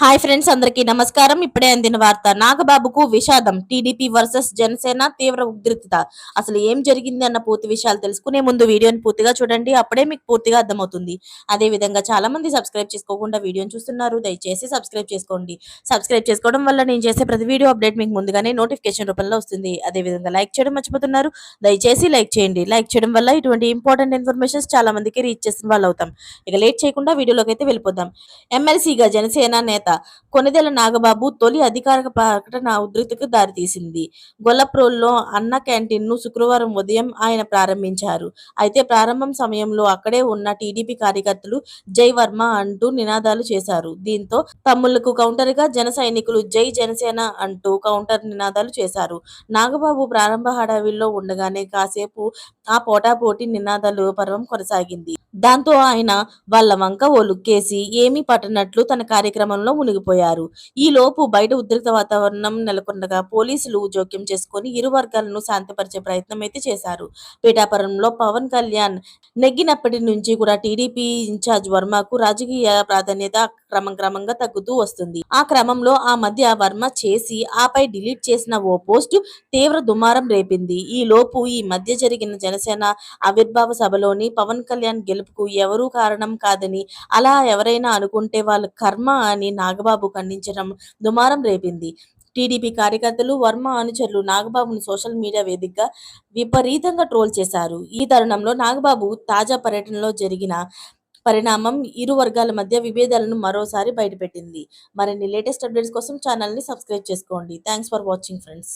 Hi friends, అందరికీ నమస్కారం. ఇప్పుడే అందిన వార్త. నాగబాబుకు విషాదం. టీడీపీ వర్సెస్ జనసేన తీవ్ర ఉద్రిక్తత. అసలు ఏం జరిగింది అన్న పూర్తి విషయాలు తెలుసుకునే ముందు వీడియోని పూర్తిగా చూడండి. అప్పుడే మీకు పూర్తిగా అర్థమవుతుంది. అదే విధంగా చాలా మంది సబ్స్క్రైబ్ చేసుకోకుండా వీడియోని చూస్తున్నారు. దయచేసి సబ్స్క్రైబ్ చేసుకోండి. సబ్స్క్రైబ్ చేసుకోవడం వల్ల నేను చేసే ప్రతి వీడియో అప్డేట్ మీకు ముందుగానే నోటిఫికేషన్ రూపంలో వస్తుంది. అదే విధంగా లైక్ చేయడం మర్చిపోతున్నారు. దయచేసి లైక్ చేయండి. లైక్ చేయడం వల్ల ఇటువంటి ఇంపార్టెంట్ ఇన్ఫర్మేషన్స్ చాలా మందికి రీచ్ చేసిన వాళ్ళు అవుతాం. ఇక లేట్ చేయకుండా వీడియోలోకి అయితే వెళ్ళిపోదాం. ఎమ్మెల్సీగా జనసేన నేత కొణిదెల నాగబాబు తొలి అధికారిక ప్రకటన ఉధృతికి దారితీసింది. గొల్లప్రోల్లో అన్న క్యాంటీన్ను శుక్రవారం ఉదయం ఆయన ప్రారంభించారు. అయితే ప్రారంభం సమయంలో అక్కడే ఉన్న టీడీపీ కార్యకర్తలు జై వర్మ అంటూ నినాదాలు చేశారు. దీంతో తమ్ముళ్లకు కౌంటర్గా జన సైనికులు జై జనసేన అంటూ కౌంటర్ నినాదాలు చేశారు. నాగబాబు ప్రారంభ హడావిల్లో ఉండగానే కాసేపు ఆ పోటాపోటీ నినాదాలు పర్వం కొనసాగింది. దాంతో ఆయన వాళ్ళ వంక ఓ లుక్కేసి ఏమీ పట్టనట్లు తన కార్యక్రమంలో మునిగిపోయారు. ఈలోపు బయట ఉద్రిక్త వాతావరణం నెలకొండగా పోలీసులు జోక్యం చేసుకుని ఇరు వర్గాలను శాంతిపరిచే ప్రయత్నం అయితే చేశారు. పిఠాపురంలో పవన్ కళ్యాణ్ నెగ్గినప్పటి నుంచి కూడా టీడీపీ ఇన్ఛార్జ్ వర్మకు రాజకీయ ప్రాధాన్యత క్రమంగా తగ్గుతూ వస్తుంది. ఆ క్రమంలో ఆ మధ్య వర్మ చేసి ఆపై డిలీట్ చేసిన ఓ పోస్టు తీవ్ర దుమారం రేపింది. ఈలోపు ఈ మధ్య జరిగిన జనసేన ఆవిర్భావ సభలోని పవన్ కళ్యాణ్ గెలుపుకు ఎవరూ కారణం కాదని, అలా ఎవరైనా అనుకుంటే వాళ్ళ కర్మ అని నాగబాబు ఖండించడం దుమారం రేపింది. టీడీపీ కార్యకర్తలు, వర్మ అనుచరులు నాగబాబును సోషల్ మీడియా వేదికగా విపరీతంగా ట్రోల్ చేశారు. ఈ తరుణంలో నాగబాబు తాజా పర్యటనలో జరిగిన పరిణామం ఇరు వర్గాల మధ్య విభేదాలను మరోసారి బయటపెట్టింది. మరిన్ని లేటెస్ట్ అప్డేట్స్ కోసం ఛానల్ని సబ్స్క్రైబ్ చేసుకోండి. Thanks for watching friends.